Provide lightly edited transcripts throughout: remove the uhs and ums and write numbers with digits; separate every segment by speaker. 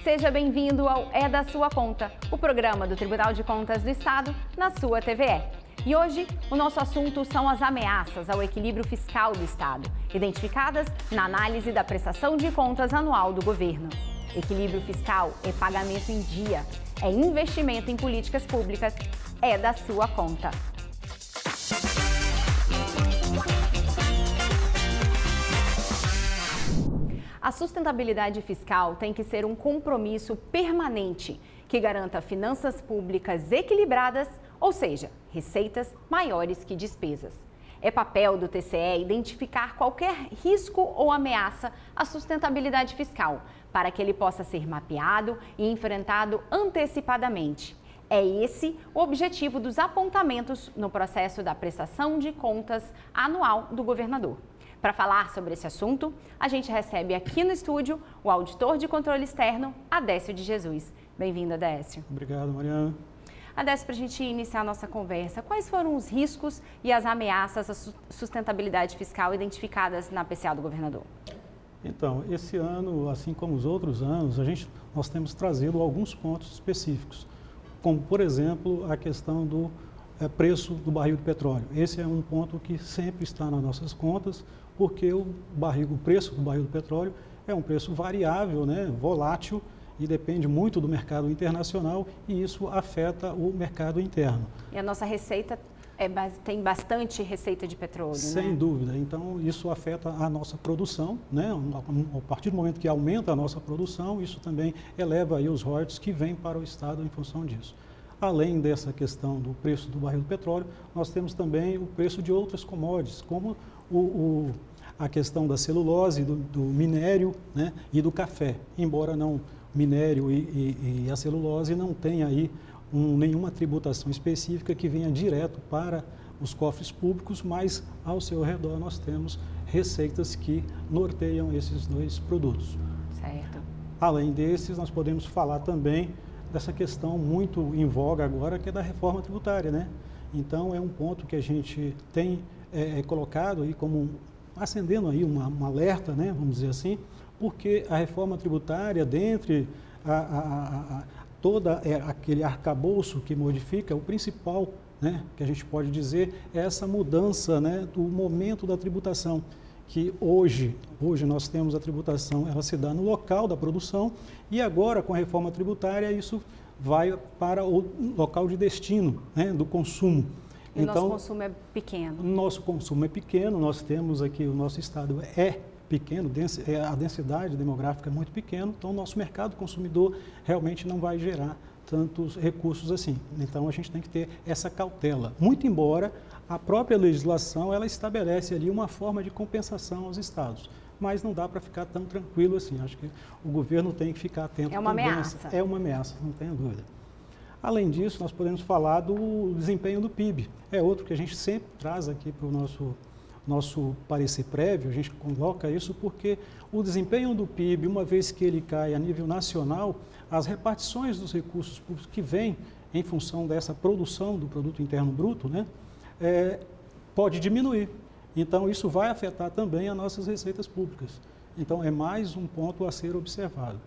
Speaker 1: Seja bem-vindo ao É da Sua Conta, o programa do Tribunal de Contas do Estado na sua TVE. E hoje, o nosso assunto são as ameaças ao equilíbrio fiscal do Estado, identificadas na análise da prestação de contas anual do governo. Equilíbrio fiscal é pagamento em dia, é investimento em políticas públicas, é da sua conta. A sustentabilidade fiscal tem que ser um compromisso permanente que garanta finanças públicas equilibradas, ou seja, receitas maiores que despesas. É papel do TCE identificar qualquer risco ou ameaça à sustentabilidade fiscal, para que ele possa ser mapeado e enfrentado antecipadamente. É esse o objetivo dos apontamentos no processo da prestação de contas anual do governador. Para falar sobre esse assunto, a gente recebe aqui no estúdio o auditor de controle externo, Adécio de Jesus. Bem-vindo, Adécio.
Speaker 2: Obrigado, Mariana.
Speaker 1: Adécio, para a gente iniciar a nossa conversa, quais foram os riscos e as ameaças à sustentabilidade fiscal identificadas na PCA do governador?
Speaker 2: Então, esse ano, assim como os outros anos, nós temos trazido alguns pontos específicos, como, por exemplo, a questão do preço do barril de petróleo. Esse é um ponto que sempre está nas nossas contas, porque o preço do barril do petróleo é um preço variável, né, volátil, e depende muito do mercado internacional, e isso afeta o mercado interno.
Speaker 1: E a nossa receita tem bastante receita de petróleo,
Speaker 2: Sem dúvida. Então, isso afeta a nossa produção, né? A partir do momento que aumenta a nossa produção, isso também eleva aí os royalties que vêm para o Estado em função disso. Além dessa questão do preço do barril do petróleo, nós temos também o preço de outras commodities, como a questão da celulose, do minério, né, e do café. Embora o minério e a celulose não tenham aí nenhuma tributação específica que venha direto para os cofres públicos, mas ao seu redor nós temos receitas que norteiam esses dois produtos.
Speaker 1: Certo.
Speaker 2: Além desses, nós podemos falar também dessa questão muito em voga agora, que é da reforma tributária, né? Então, é um ponto que a gente tem colocado aí como acendendo aí um alerta, né? Vamos dizer assim, porque a reforma tributária, dentre todo aquele arcabouço que modifica, o principal, né, que a gente pode dizer, é essa mudança, né, do momento da tributação, que hoje nós temos a tributação, ela se dá no local da produção, e agora com a reforma tributária isso vai para o local de destino, né, do consumo.
Speaker 1: E então, nosso consumo é pequeno.
Speaker 2: Nosso consumo é pequeno, nós temos aqui, o nosso estado é pequeno, a densidade demográfica é muito pequena, então o nosso mercado consumidor realmente não vai gerar tantos recursos assim. Então a gente tem que ter essa cautela, muito embora a própria legislação ela estabelece ali uma forma de compensação aos estados, mas não dá para ficar tão tranquilo assim. Acho que o governo tem que ficar atento.
Speaker 1: É uma ameaça.
Speaker 2: É uma ameaça, não tenha dúvida. Além disso, nós podemos falar do desempenho do PIB. É outro que a gente sempre traz aqui para o nosso parecer prévio, a gente coloca isso porque o desempenho do PIB, uma vez que ele cai a nível nacional, as repartições dos recursos públicos que vêm em função dessa produção do produto interno bruto, né, pode diminuir. Então, isso vai afetar também as nossas receitas públicas. Então, é mais um ponto a ser observado.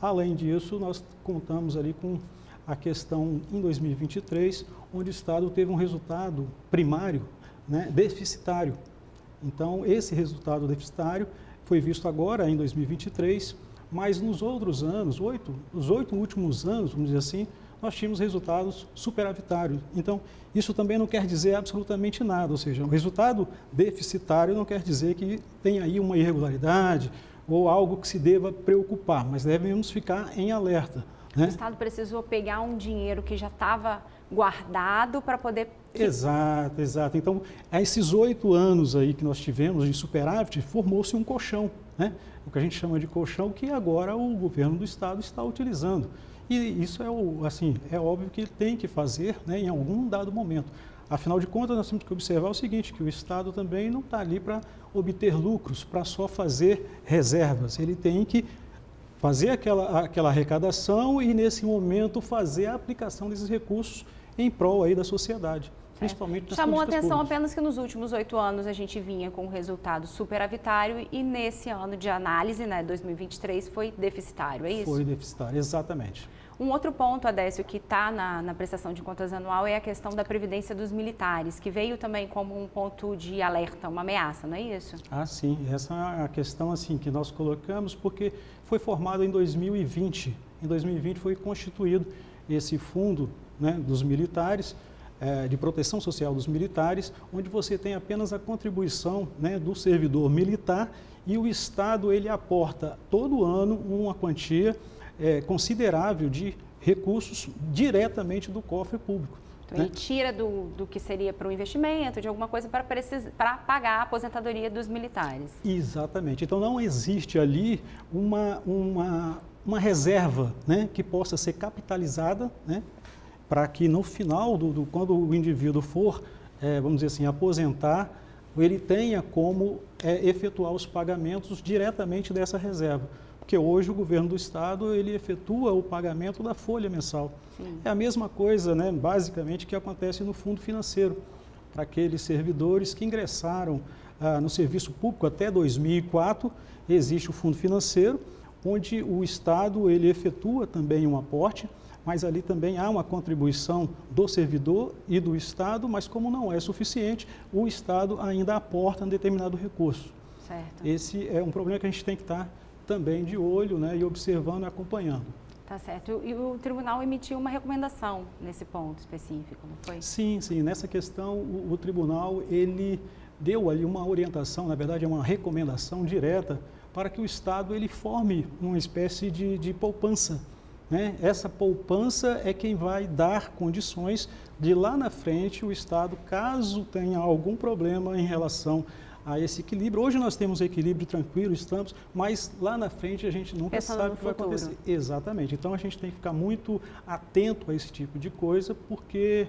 Speaker 2: Além disso, nós contamos ali com a questão em 2023, onde o Estado teve um resultado primário, né, deficitário. Então, esse resultado deficitário foi visto agora em 2023, mas nos outros anos, os 8 últimos anos, vamos dizer assim, nós tínhamos resultados superavitários. Então, isso também não quer dizer absolutamente nada, ou seja, o resultado deficitário não quer dizer que tem aí uma irregularidade ou algo que se deva preocupar, mas devemos ficar em alerta.
Speaker 1: O Estado precisou pegar um dinheiro que já estava guardado para poder...
Speaker 2: Exato, exato. Então, esses 8 anos aí que nós tivemos de superávit, formou-se um colchão, né? O que a gente chama de colchão, que agora o governo do Estado está utilizando. E isso é óbvio que ele tem que fazer, né, em algum dado momento. Afinal de contas, nós temos que observar o seguinte, que o Estado também não está ali para obter lucros, para só fazer reservas. Ele tem que fazer aquela arrecadação e, nesse momento, fazer a aplicação desses recursos em prol aí da sociedade. principalmente nas
Speaker 1: Chamou a
Speaker 2: políticas
Speaker 1: atenção
Speaker 2: públicas.
Speaker 1: apenas que nos últimos 8 anos a gente vinha com um resultado superavitário e nesse ano de análise, né, 2023, foi deficitário, é isso?
Speaker 2: Foi deficitário, exatamente.
Speaker 1: Um outro ponto, Adécio, que está na prestação de contas anual é a questão da previdência dos militares, que veio também como um ponto de alerta, uma ameaça, não é isso?
Speaker 2: Ah, sim. Essa é a questão assim, que nós colocamos, porque foi formado em 2020. Em 2020 foi constituído esse fundo, né, dos militares, de proteção social dos militares, onde você tem apenas a contribuição, né, do servidor militar e o Estado ele aporta todo ano uma quantia considerável de recursos diretamente do cofre público.
Speaker 1: Então,
Speaker 2: né?
Speaker 1: ele tira do que seria para o investimento, de alguma coisa para pagar a aposentadoria dos militares.
Speaker 2: Exatamente. Então, não existe ali uma reserva, né, que possa ser capitalizada, né, para que no final, quando o indivíduo for, vamos dizer assim, aposentar, ele tenha como efetuar os pagamentos diretamente dessa reserva. Porque hoje o governo do estado ele efetua o pagamento da folha mensal.
Speaker 1: Sim.
Speaker 2: É a mesma coisa, né, basicamente, que acontece no fundo financeiro, para aqueles servidores que ingressaram no serviço público até 2004, existe o fundo financeiro, onde o estado ele efetua também um aporte, mas ali também há uma contribuição do servidor e do estado, mas como não é suficiente, o estado ainda aporta um determinado recurso.
Speaker 1: Certo.
Speaker 2: Esse é um problema que a gente tem que estar também de olho, né, e observando e acompanhando.
Speaker 1: Tá certo. E o tribunal emitiu uma recomendação nesse ponto específico, não foi?
Speaker 2: Sim, sim. Nessa questão, o tribunal ele deu ali uma orientação, na verdade é uma recomendação direta para que o Estado ele forme uma espécie de poupança. Né? Essa poupança é quem vai dar condições de lá na frente o Estado, caso tenha algum problema em relação a esse equilíbrio. Hoje nós temos equilíbrio tranquilo, estamos, mas lá na frente a gente nunca sabe o que vai acontecer. Exatamente. Então a gente tem que ficar muito atento a esse tipo de coisa, porque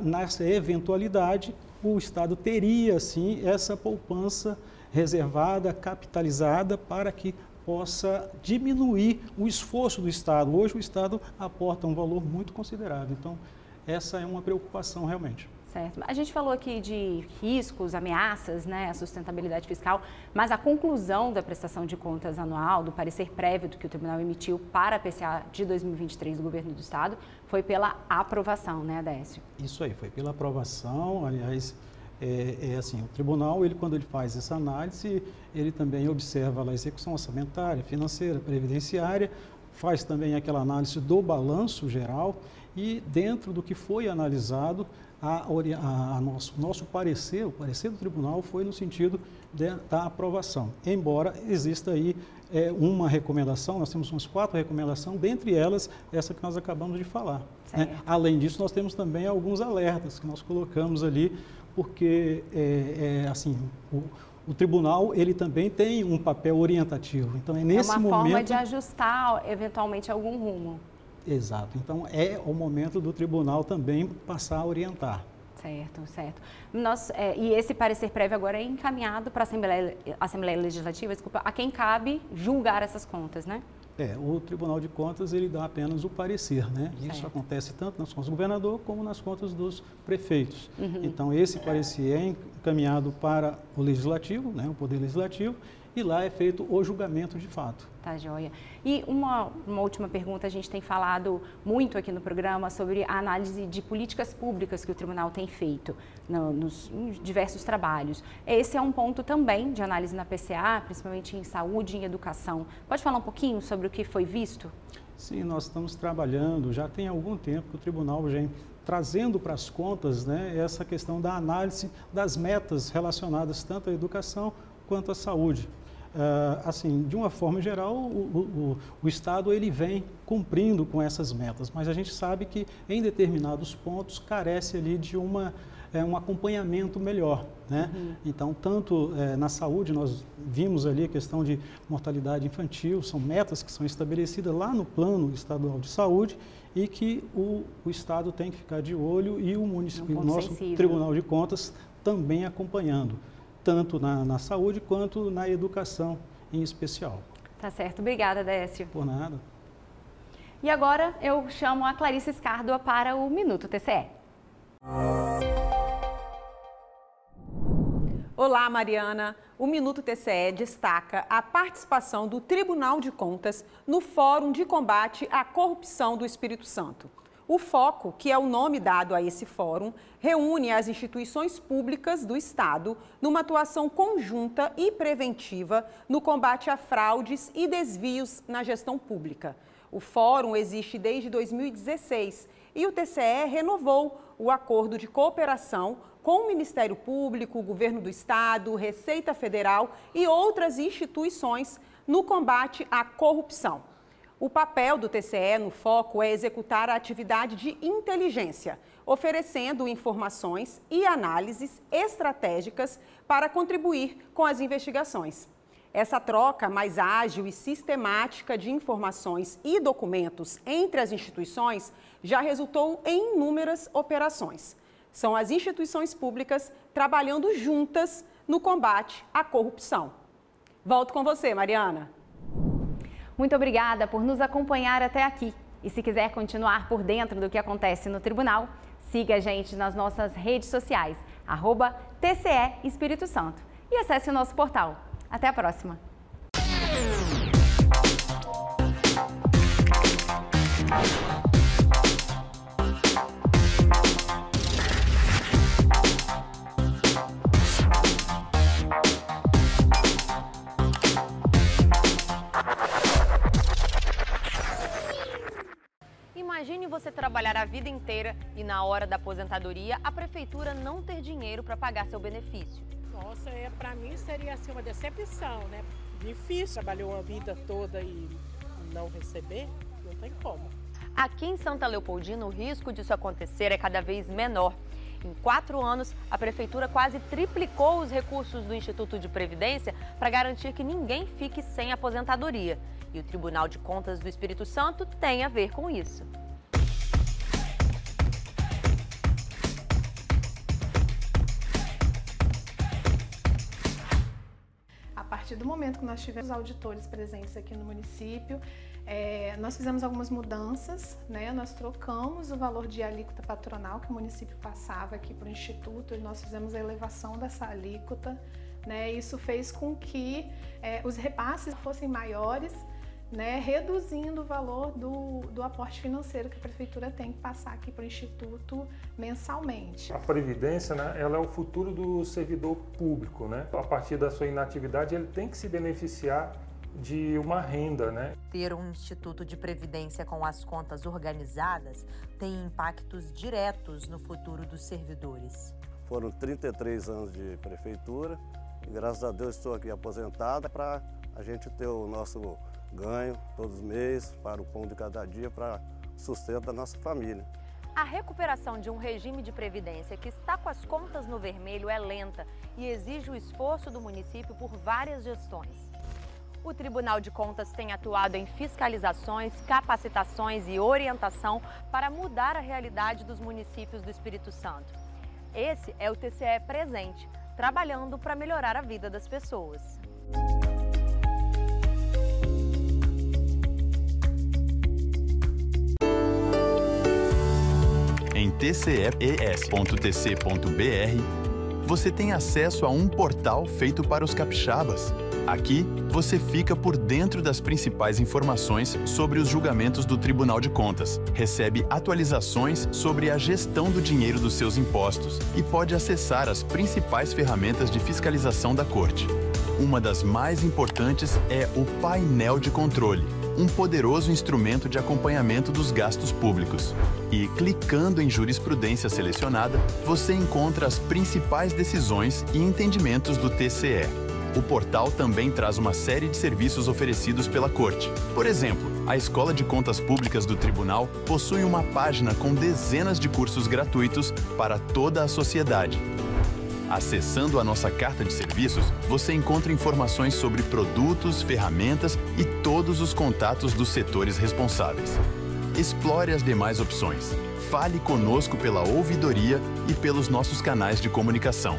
Speaker 2: nessa eventualidade o Estado teria, sim, essa poupança reservada, capitalizada, para que possa diminuir o esforço do Estado. Hoje o Estado aporta um valor muito considerável. Então essa é uma preocupação realmente.
Speaker 1: Certo. A gente falou aqui de riscos, ameaças, né, à sustentabilidade fiscal, mas a conclusão da prestação de contas anual, do parecer prévio do que o tribunal emitiu para a PCA de 2023 do governo do estado, foi pela aprovação, né, Adécio?
Speaker 2: Isso aí, foi pela aprovação. Aliás, assim, o tribunal, quando ele faz essa análise, ele também observa a execução orçamentária, financeira, previdenciária, faz também aquela análise do balanço geral e dentro do que foi analisado, nosso parecer, o parecer do tribunal foi no sentido da aprovação. Embora exista aí uma recomendação, nós temos umas 4 recomendações, dentre elas essa que nós acabamos de falar. Né? Além disso, nós temos também alguns alertas que nós colocamos ali, porque assim, o tribunal ele também tem um papel orientativo. Então é nesse momento...
Speaker 1: É uma forma de ajustar eventualmente algum rumo.
Speaker 2: Exato. Então, é o momento do tribunal também passar a orientar.
Speaker 1: Certo, certo. E esse parecer prévio agora é encaminhado para a Assembleia Legislativa, desculpa, a quem cabe julgar essas contas, né?
Speaker 2: O Tribunal de Contas, ele dá apenas o parecer, né?
Speaker 1: Certo.
Speaker 2: Isso acontece tanto nas contas do governador como nas contas dos prefeitos.
Speaker 1: Uhum.
Speaker 2: Então, esse parecer é encaminhado para o Legislativo, né? O Poder Legislativo, e lá é feito o julgamento de fato.
Speaker 1: Tá, joia. E uma última pergunta, a gente tem falado muito aqui no programa sobre a análise de políticas públicas que o tribunal tem feito nos diversos trabalhos. Esse é um ponto também de análise na PCA, principalmente em saúde e em educação. Pode falar um pouquinho sobre o que foi visto?
Speaker 2: Sim, nós estamos trabalhando, já tem algum tempo que o tribunal vem trazendo para as contas, né, essa questão da análise das metas relacionadas tanto à educação quanto à saúde. Assim, de uma forma geral, o Estado ele vem cumprindo com essas metas, mas a gente sabe que em determinados pontos carece ali de um acompanhamento melhor, né?
Speaker 1: Uhum.
Speaker 2: Então, tanto na saúde, nós vimos ali a questão de mortalidade infantil, são metas que são estabelecidas lá no Plano Estadual de Saúde e que o Estado tem que ficar de olho e o nosso
Speaker 1: sensível.
Speaker 2: Tribunal de Contas também acompanhando, tanto na saúde quanto na educação em especial.
Speaker 1: Tá certo. Obrigada, Décio.
Speaker 2: Por nada.
Speaker 1: E agora eu chamo a Clarice Scardua para o Minuto TCE.
Speaker 3: Olá, Mariana. O Minuto TCE destaca a participação do Tribunal de Contas no Fórum de Combate à Corrupção do Espírito Santo. O FOCO, que é o nome dado a esse fórum, reúne as instituições públicas do Estado numa atuação conjunta e preventiva no combate a fraudes e desvios na gestão pública. O fórum existe desde 2016 e o TCE renovou o acordo de cooperação com o Ministério Público, o Governo do Estado, Receita Federal e outras instituições no combate à corrupção. O papel do TCE no FOCO é executar a atividade de inteligência, oferecendo informações e análises estratégicas para contribuir com as investigações. Essa troca mais ágil e sistemática de informações e documentos entre as instituições já resultou em inúmeras operações. São as instituições públicas trabalhando juntas no combate à corrupção. Volto com você, Mariana.
Speaker 1: Muito obrigada por nos acompanhar até aqui. E se quiser continuar por dentro do que acontece no tribunal, siga a gente nas nossas redes sociais, @TCE Espírito Santo. E acesse o nosso portal. Até a próxima!
Speaker 4: Imagine você trabalhar a vida inteira e na hora da aposentadoria a prefeitura não ter dinheiro para pagar seu benefício.
Speaker 5: Nossa, para mim seria assim uma decepção, né? Difícil, trabalhou a vida toda e não receber, não tem como.
Speaker 4: Aqui em Santa Leopoldina, o risco disso acontecer é cada vez menor. Em 4 anos, a prefeitura quase triplicou os recursos do Instituto de Previdência para garantir que ninguém fique sem aposentadoria. E o Tribunal de Contas do Espírito Santo tem a ver com isso.
Speaker 6: A partir do momento que nós tivemos auditores presentes aqui no município, nós fizemos algumas mudanças, né? Nós trocamos o valor de alíquota patronal que o município passava aqui para o Instituto e nós fizemos a elevação dessa alíquota, né? Isso fez com que os repasses fossem maiores, né, reduzindo o valor do aporte financeiro que a prefeitura tem que passar aqui para o Instituto mensalmente.
Speaker 7: A Previdência, né, ela é o futuro do servidor público, né? A partir da sua inatividade, ele tem que se beneficiar de uma renda, né?
Speaker 8: Ter um Instituto de Previdência com as contas organizadas tem impactos diretos no futuro dos servidores.
Speaker 9: Foram 33 anos de prefeitura e graças a Deus estou aqui aposentada para a gente ter o nosso ganho todos os meses para o pão de cada dia, para o sustento da nossa família.
Speaker 4: A recuperação de um regime de previdência que está com as contas no vermelho é lenta e exige o esforço do município por várias gestões. O Tribunal de Contas tem atuado em fiscalizações, capacitações e orientação para mudar a realidade dos municípios do Espírito Santo. Esse é o TCE presente, trabalhando para melhorar a vida das pessoas.
Speaker 10: Em tces.tc.br, você tem acesso a um portal feito para os capixabas. Aqui, você fica por dentro das principais informações sobre os julgamentos do Tribunal de Contas, recebe atualizações sobre a gestão do dinheiro dos seus impostos e pode acessar as principais ferramentas de fiscalização da Corte. Uma das mais importantes é o painel de controle, um poderoso instrumento de acompanhamento dos gastos públicos. E clicando em jurisprudência selecionada, você encontra as principais decisões e entendimentos do TCE. O portal também traz uma série de serviços oferecidos pela Corte. Por exemplo, a Escola de Contas Públicas do Tribunal possui uma página com dezenas de cursos gratuitos para toda a sociedade. Acessando a nossa carta de serviços, você encontra informações sobre produtos, ferramentas e todos os contatos dos setores responsáveis. Explore as demais opções. Fale conosco pela ouvidoria e pelos nossos canais de comunicação.